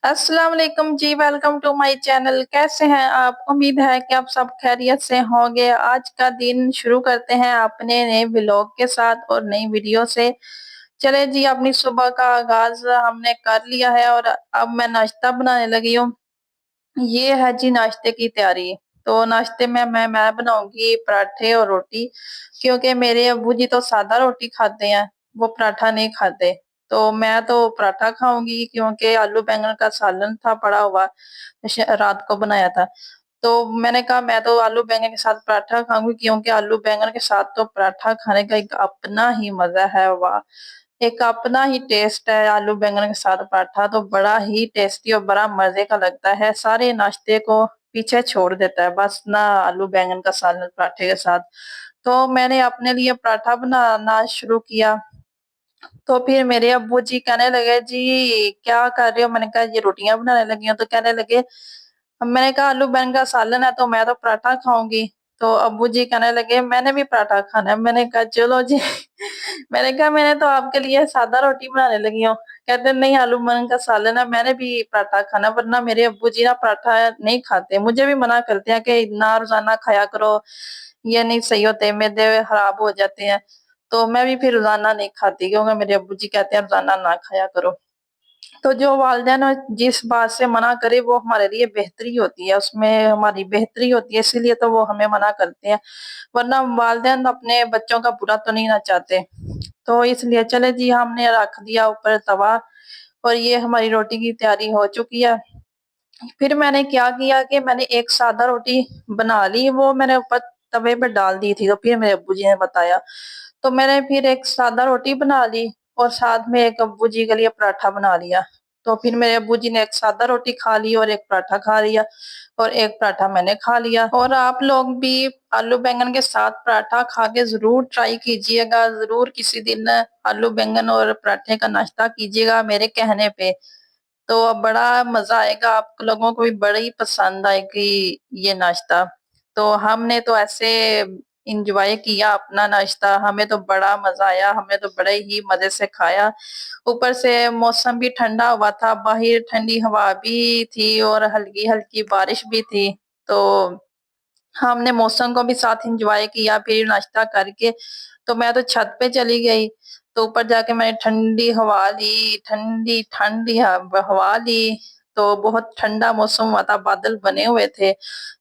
अस्सलाम वालेकुम जी, welcome to my channel. कैसे हैं आप? उम्मीद है कि आप सब खैरियत से होंगे। आज का दिन शुरू करते हैं अपने नए व्लॉग के साथ और नई वीडियो से। चले जी, अपनी सुबह का आगाज हमने कर लिया है और अब मैं नाश्ता बनाने लगी हूँ। ये है जी नाश्ते की तैयारी। तो नाश्ते में मैं बनाऊंगी पराठे और रोटी, क्योंकि मेरे अब्बू जी तो सादा रोटी खाते हैं, वो पराठा नहीं खाते। तो मैं तो पराठा खाऊंगी, क्योंकि आलू बैंगन का सालन था पड़ा हुआ, रात को बनाया था। तो मैंने कहा मैं तो आलू बैंगन के साथ पराठा खाऊंगी, क्योंकि आलू बैंगन के साथ तो पराठा खाने का एक अपना ही मजा है। वाह, एक अपना ही टेस्ट है। आलू बैंगन के साथ पराठा तो बड़ा ही टेस्टी और बड़ा मजे का लगता है, सारे नाश्ते को पीछे छोड़ देता है बस ना आलू बैंगन का सालन पराठे के साथ। तो मैंने अपने लिए पराठा बनाना शुरू किया। तो फिर मेरे अब्बू जी कहने लगे, जी क्या कर रहे हो? मैंने कहा ये रोटियां बनाने लगी हूँ। तो कहने लगे, मैंने कहा आलू बैंगन का सालन है तो मैं तो पराठा खाऊंगी। तो अब्बू जी कहने लगे, मैंने भी पराठा खाना है। मैंने कहा चलो जी। मैंने कहा मैंने तो आपके लिए सादा रोटी बनाने लगी हूँ। कहते नहीं, आलू बैंगन का सालन है, मैंने भी पराठा खाना, वरना मेरे अब्बू जी ना पराठा नहीं खाते। मुझे भी मना करते हैं कि ना रोजाना खाया करो, ये नहीं सही होते, मैदे खराब हो जाते हैं। तो मैं भी फिर रोजाना नहीं खाती, क्योंकि मेरे अब्बू जी कहते हैं रोजाना ना खाया करो। तो जो वालिदैन जिस बात से मना करे वो हमारे लिए बेहतरी होती है, उसमें हमारी बेहतरी होती है, इसीलिए तो वो हमें मना करते हैं। वरना वालिदैन अपने बच्चों का बुरा तो नहीं ना चाहते। तो इसलिए चले जी, हमने रख दिया ऊपर तवा और ये हमारी रोटी की तैयारी हो चुकी है। फिर मैंने क्या किया कि मैंने एक सादा रोटी बना ली, वो मैंने ऊपर तवे पे डाल दी थी। तो फिर मेरे अब्बू जी ने बताया, तो मैंने फिर एक सादा रोटी बना ली और साथ में एक अब्बू जी के लिए पराठा बना लिया। तो फिर मेरे अब्बू जी ने एक सादा रोटी खा ली और एक पराठा खा लिया और एक पराठा मैंने खा लिया। और आप लोग भी आलू बैंगन के साथ पराठा खा के जरूर ट्राई कीजिएगा, जरूर किसी दिन आलू बैंगन और पराठे का नाश्ता कीजिएगा मेरे कहने पे। तो अब बड़ा मजा आएगा, आप लोगों को भी बड़ी पसंद आएगी ये नाश्ता। तो हमने तो ऐसे इंजॉय किया अपना नाश्ता, हमें तो बड़ा मजा आया, हमें तो बड़े ही मजे से खाया। ऊपर से मौसम भी ठंडा हुआ था, बाहर ठंडी हवा भी थी और हल्की हल्की बारिश भी थी। तो हमने मौसम को भी साथ एंजॉय किया। फिर नाश्ता करके तो मैं तो छत पे चली गई। तो ऊपर जाके मैंने ठंडी हवा ली, ठंडी ठंडी हवा ली। तो बहुत ठंडा मौसम हुआ था, बादल बने हुए थे।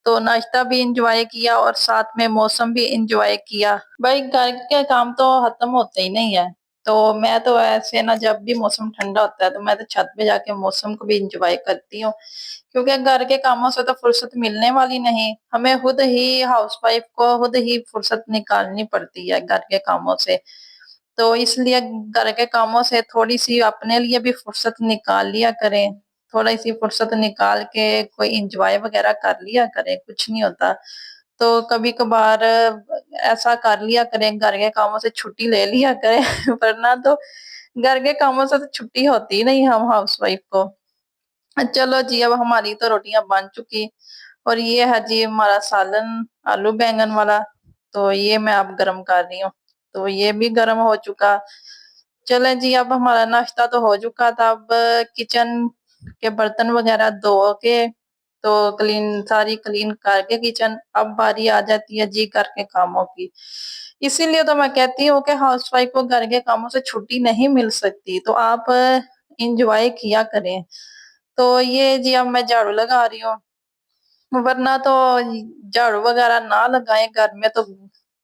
तो नाश्ता भी एंजॉय किया और साथ में मौसम भी एंजॉय किया। भाई घर के काम तो खत्म होते ही नहीं है। तो मैं तो ऐसे ना, जब भी मौसम ठंडा होता है तो मैं तो छत पे जाके मौसम को भी एंजॉय करती हूँ, क्योंकि घर के कामों से तो फुर्सत मिलने वाली नहीं। हमें खुद ही हाउसवाइफ को खुद ही फुर्सत निकालनी पड़ती है घर के कामों से। तो इसलिए घर के कामों से थोड़ी सी अपने लिए भी फुर्सत निकाल लिया करें। थोड़ी सी फुर्सत निकाल के कोई इंजॉय वगैरह कर लिया करें, कुछ नहीं होता। तो कभी कभार ऐसा कर लिया करें, घर के कामों से छुट्टी ले लिया करें। वरना तो घर के कामों से तो छुट्टी होती नहीं हम हाउसवाइफ को। चलो जी, अब हमारी तो रोटियां बन चुकी और ये है जी हमारा सालन आलू बैंगन वाला। तो ये मैं अब गरम कर रही हूँ। तो ये भी गरम हो चुका। चले जी, अब हमारा नाश्ता तो हो चुका था। अब किचन के बर्तन वगैरह धो के, तो क्लीन सारी क्लीन करके किचन, अब बारी आ जाती है जी घर के कामों की। इसीलिए तो मैं कहती हूँ कि हाउसवाइफ को घर के कामों से छुट्टी नहीं मिल सकती। तो आप इंजॉय किया करें। तो ये जी अब मैं झाड़ू लगा रही हूँ, वरना तो झाड़ू वगैरह ना लगाए घर में तो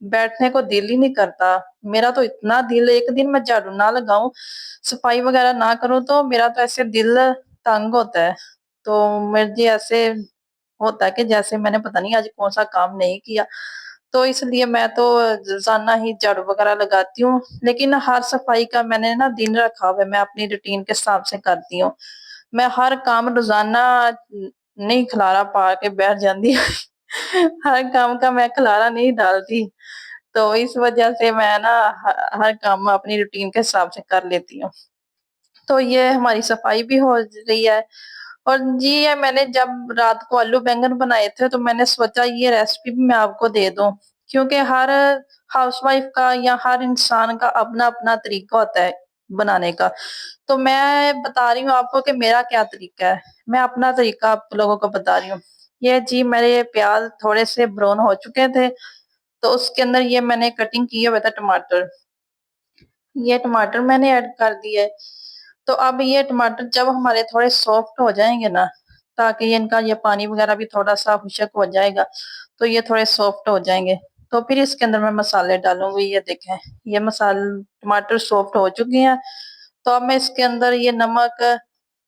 बैठने को दिल ही नहीं करता। मेरा तो इतना दिल, एक दिन मैं झाड़ू ना लगाऊं, सफाई वगैरह ना करूं, तो मेरा तो ऐसे दिल तंग होता है। तो मेरे जी ऐसे होता है कि जैसे मैंने पता नहीं आज कौन सा काम नहीं किया। तो इसलिए मैं तो रोजाना ही झाड़ू वगैरह लगाती हूँ। लेकिन हर सफाई का मैंने ना दिन रखा हुआ है, मैं अपनी रूटीन के हिसाब से करती हूँ। मैं हर काम रोजाना नहीं खलारा पा के बैठ जाती। हर काम का मैं खलारा नहीं डालती। तो इस वजह से मैं ना हर काम अपनी रूटीन के हिसाब से कर लेती हूँ। तो ये हमारी सफाई भी हो रही है। और जी ये मैंने जब रात को आलू बैंगन बनाए थे तो मैंने सोचा ये रेसिपी भी मैं आपको दे दूं, क्योंकि हर हाउसवाइफ का या हर इंसान का अपना अपना तरीका होता है। بنانے کا۔ تو میں بتا رہی ہوں آپ کو کہ میرا کیا طریقہ ہے، میں اپنا طریقہ آپ لوگوں کو بتا رہی ہوں۔ یہ جی میرے پیاز تھوڑے سے براؤن ہو چکے تھے، تو اس کے اندر یہ میں نے کٹنگ کیے ہوئے تھا ٹماٹر، یہ ٹماٹر میں نے ایڈ کر دیے۔ تو اب یہ ٹماٹر جب ہمارے تھوڑے سافٹ ہو جائیں گے نا، تاکہ ان کا یہ پانی وغیرہ بھی تھوڑا سا خشک ہو جائے گا، تو یہ تھوڑے سافٹ ہو جائیں گے، تو پھر اس کے اندر میں مسالے ڈالوں گی۔ یہ دیکھیں، یہ مسالے ٹماٹر سافٹ ہو چکی ہیں، تو اب میں اس کے اندر یہ نمک،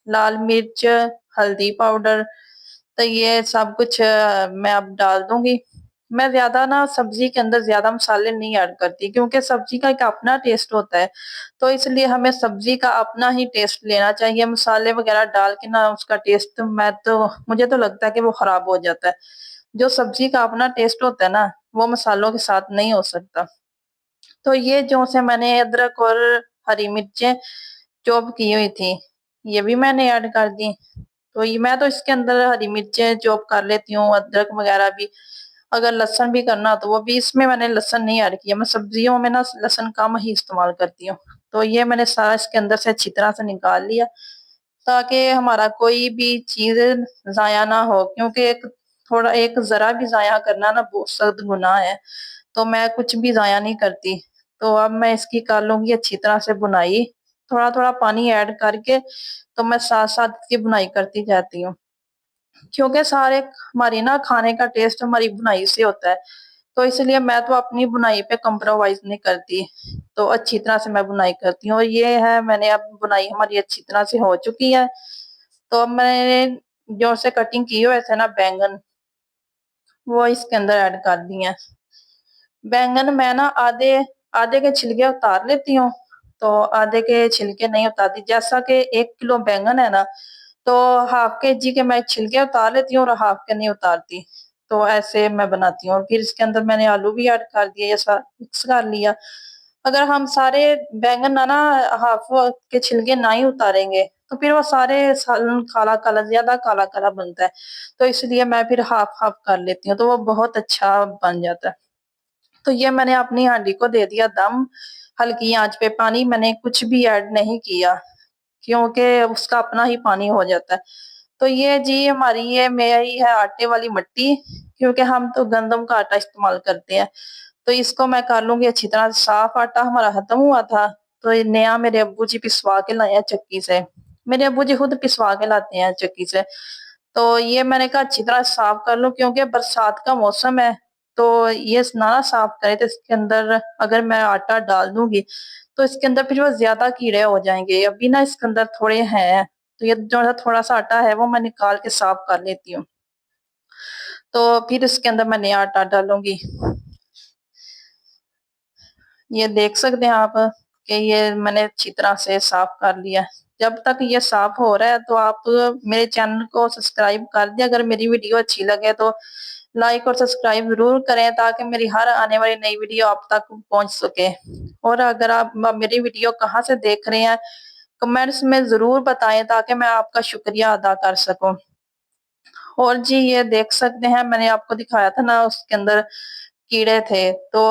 لال مرچ، ہلدی پاؤڈر، تو یہ سب کچھ میں اب ڈال دوں گی۔ میں زیادہ نا سبزی کے اندر زیادہ مسالے نہیں ایڈ کرتی، کیونکہ سبزی کا ایک اپنا ٹیسٹ ہوتا ہے، تو اس لیے ہمیں سبزی کا اپنا ہی ٹیسٹ لینا چاہیے۔ مسالے وغیرہ ڈال کے نا اس کا ٹیسٹ مجھے تو لگتا ہے کہ وہ خراب ہو جاتا ہے۔ جو سبزی کا اپنا ٹیسٹ ہوتا ہے نا، وہ مسالوں کے ساتھ نہیں ہو سکتا۔ تو یہ جو سے میں نے ادرک اور ہری مرچیں چوپ کی ہوئی تھی، یہ بھی میں نے ایڈ کر دی۔ تو میں تو اس کے اندر ہری مرچیں چوپ کر لیتی ہوں، ادرک وغیرہ بھی، اگر لہسن بھی کرنا تو وہ بھی، اس میں نے لہسن نہیں ایڈ کیا، میں سبزیوں میں نا لہسن کم ہی استعمال کرتی ہوں۔ تو یہ میں نے سارا اس کے اندر سے اچھی طرح سے نکال لیا، تاکہ ہمارا کوئی بھی چیز ضائع نہ ہو، کیونکہ ایک ذرا بھی ضائع کرنا نا بہت سخت گناہ ہے، تو میں کچھ بھی ضائع نہیں کرتی۔ تو اب میں اس کی کر لوں گی اچھی طرح سے بنائی، تھوڑا تھوڑا پانی ایڈ کر کے، تو میں ساتھ ساتھ اس کی بنائی کرتی جاتی ہوں، کیونکہ سارے ہماری نا کھانے کا ٹیسٹ ہماری بنائی سے ہوتا ہے، تو اس لیے میں تو اپنی بنائی پہ کمپرومائز نہیں کرتی، تو اچھی طرح سے میں بنائی کرتی ہوں۔ اور یہ ہے، میں نے اب بنائی ہماری اچھی طرح سے ہو چکی ہے، تو اب میں نے جو سے کٹنگ کی ہوئے تھے نا بینگن، وہ اس کے اندر ایڈ کر دی ہیں۔ بینگن میں نا آدھے کے چھلکے اتار لیتی ہوں، تو آدھے کے چھلکے نہیں اتارتی، جیسا کہ 1 کلو بینگن ہے نا، تو ½ kg کے میں چھلکے اتار لیتی ہوں اور ½ کے نہیں اتارتی، تو ایسے میں بناتی ہوں۔ اور پھر اس کے اندر میں نے آلو بھی ایڈ کر دیے، یہ مکس کر لیا۔ اگر ہم سارے بینگن نا ½ کے چھلکے نہ ہی اتاریں گے، تو پھر وہ سارے سالن کالا کالا، زیادہ کالا کالا بنتا ہے، تو اس لیے میں پھر ½ کر لیتی ہوں، تو وہ بہت اچھا بن جاتا ہے۔ تو یہ میں نے اپنی ہانڈی کو دے دیا دم، ہلکی آنچ پہ، پانی میں نے کچھ بھی ایڈ نہیں کیا، کیونکہ اس کا اپنا ہی پانی ہو جاتا ہے۔ تو یہ جی ہماری یہ میری ہے آٹے والی مٹی، کیونکہ ہم تو گندم کا آٹا استعمال کرتے ہیں، تو اس کو میں کر لوں گی اچھی طرح۔ صاف آٹا ہمارا ختم ہوا تھا، تو یہ نیا میرے ابو جی پسوا کے لائے ہیں چکی سے، میرے ابو جی خود پسوا کے لاتے ہیں چکی سے، تو یہ میں نے کہا اچھی طرح صاف کر لوں، کیونکہ برسات کا موسم ہے، تو یہ نہ صاف کرے تو اس کے اندر اگر میں آٹا ڈال دوں گی تو اس کے اندر پھر وہ زیادہ کیڑے ہو جائیں گے، ابھی نا اس کے اندر تھوڑے ہیں، تو یہ جو تھوڑا سا آٹا ہے وہ میں نکال کے صاف کر لیتی ہوں، تو پھر اس کے اندر میں نیا آٹا ڈالوں گی۔ یہ دیکھ سکتے ہیں آپ کہ یہ میں نے اچھی طرح سے صاف کر لیا۔ جب تک یہ صاف ہو رہا ہے تو آپ میرے چینل کو سبسکرائب کر دیں، اگر میری ویڈیو اچھی لگے تو لائک اور سبسکرائب ضرور کریں، تاکہ میری ہر آنے والی نئی ویڈیو آپ تک پہنچ سکے۔ اور اگر آپ میری ویڈیو کہاں سے دیکھ رہے ہیں کمنٹس میں ضرور بتائیں، تاکہ میں آپ کا شکریہ ادا کر سکوں۔ اور جی یہ دیکھ سکتے ہیں، میں نے آپ کو دکھایا تھا نا اس کے اندر کیڑے تھے، تو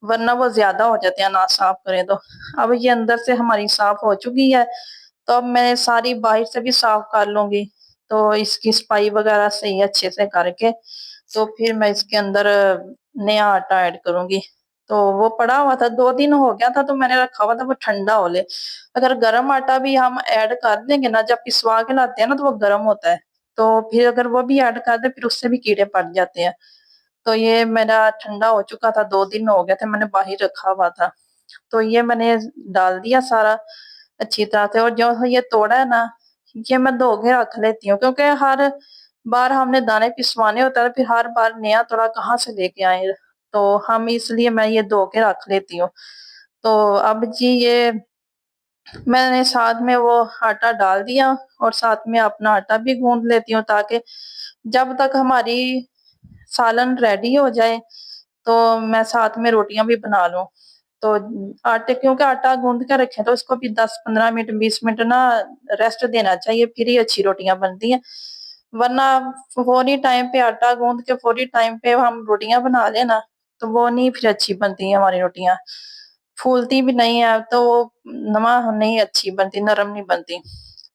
ورنہ وہ زیادہ ہو جاتے ہیں نہ صاف کریں تو۔ اب یہ اندر سے ہماری صاف ہو چکی ہے، تو اب میں ساری باہر سے بھی صاف کر لوں گی، تو اس کی صفائی وغیرہ صحیح اچھے سے کر کے، تو پھر میں اس کے اندر نیا آٹا ایڈ کروں گی۔ تو وہ پڑا ہوا تھا، 2 دن ہو گیا تھا، تو میں نے رکھا ہوا تھا وہ ٹھنڈا ہو لے۔ اگر گرم آٹا بھی ہم ایڈ کر دیں گے نا، جب پسوا کے لاتے ہیں نا تو وہ گرم ہوتا ہے، تو پھر اگر وہ بھی ایڈ کر دیں پھر اس سے بھی کیڑے پڑ جاتے ہیں۔ تو یہ میرا ٹھنڈا ہو چکا تھا، 2 دن ہو گئے تھے، میں نے باہر رکھا ہوا تھا، تو یہ میں نے ڈال دیا سارا اچھی طرح سے۔ اور جو یہ توڑا ہے نا، یہ میں دھو کے رکھ لیتی ہوں، کیونکہ ہر بار ہم نے دانے پسوانے ہوتا ہے، پھر ہر بار نیا توڑا کہاں سے لے کے آئے، تو ہم اس لیے میں یہ دھو کے رکھ لیتی ہوں۔ تو اب جی یہ میں نے ساتھ میں وہ آٹا ڈال دیا، اور ساتھ میں اپنا آٹا بھی گوندھ لیتی ہوں، تاکہ جب تک ہماری سالن ریڈی ہو جائے تو میں ساتھ میں روٹیاں بھی بنا لوں۔ تو کیونکہ آٹا گوندھ کے رکھیں تو اس کو بھی 10 15 منٹ 20 منٹ نا ریسٹ دینا چاہیے، پھر ہی اچھی روٹیاں بنتی ہیں، ورنہ فوری ٹائم پہ آٹا گوندھ کے فوری ٹائم پہ ہم روٹیاں بنا لینا تو وہ نہیں پھر اچھی بنتی ہیں ہماری روٹیاں۔ फूलती भी नहीं है, तो वो नमा नहीं अच्छी बनती, नरम नहीं बनती।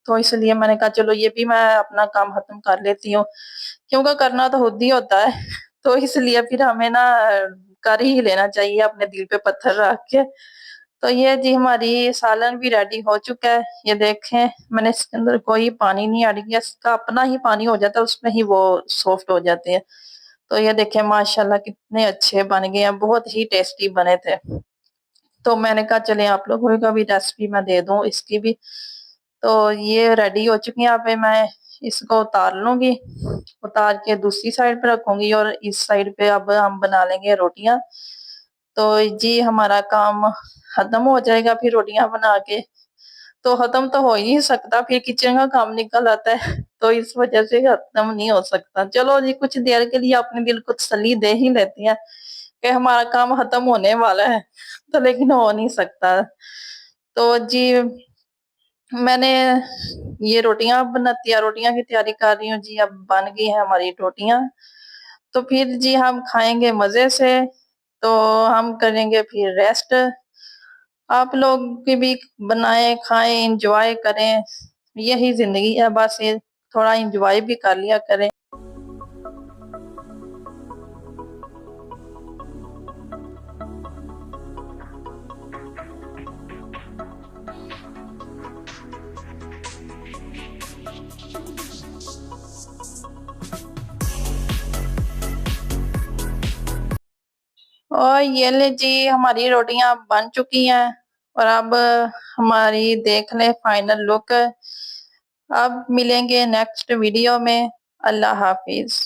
तो इसलिए मैंने कहा चलो ये भी मैं अपना काम खत्म कर लेती हूँ, क्योंकि करना तो खुद ही होता है। तो इसलिए फिर हमें ना कर ही लेना चाहिए अपने दिल पे पत्थर रख के। तो ये जी हमारी सालन भी रेडी हो चुका है। ये देखें, मैंने इसके अंदर कोई पानी नहीं ऐड किया, इसका अपना ही पानी हो जाता है, उसमें ही वो सॉफ्ट हो जाते हैं। तो ये देखें माशाल्लाह कितने अच्छे बन गए हैं, बहुत ही टेस्टी बने थे। तो मैंने कहा चले आप लोगों को भी रेसिपी मैं दे दूं इसकी भी। तो ये रेडी हो चुकी है। यहाँ पे मैं इसको उतार लूंगी, उतार के दूसरी साइड पे रखूंगी और इस साइड पे अब हम बना लेंगे रोटियां। तो जी हमारा काम खत्म हो जाएगा फिर रोटियां बना के। तो खत्म तो हो ही नहीं सकता, फिर किचन का काम निकल आता है। तो इस वजह से खत्म नहीं हो सकता। चलो जी कुछ देर के लिए अपने दिल को तसल्ली दे ही लेते हैं कि हमारा काम खत्म होने वाला है, तो लेकिन हो नहीं सकता। तो जी मैंने ये रोटियां बनाती है, रोटियां की तैयारी कर रही हूँ जी। अब बन गई है हमारी रोटियां, तो फिर जी हम खाएंगे मजे से। तो हम करेंगे फिर रेस्ट। आप लोग भी बनाएं, खाएं, एंजॉय करें। यही जिंदगी है, बस ये थोड़ा एंजॉय भी कर लिया करें। और ये ले जी हमारी रोटियां बन चुकी हैं। और अब हमारी देख ले फाइनल लुक। अब मिलेंगे नेक्स्ट वीडियो में। अल्लाह हाफिज।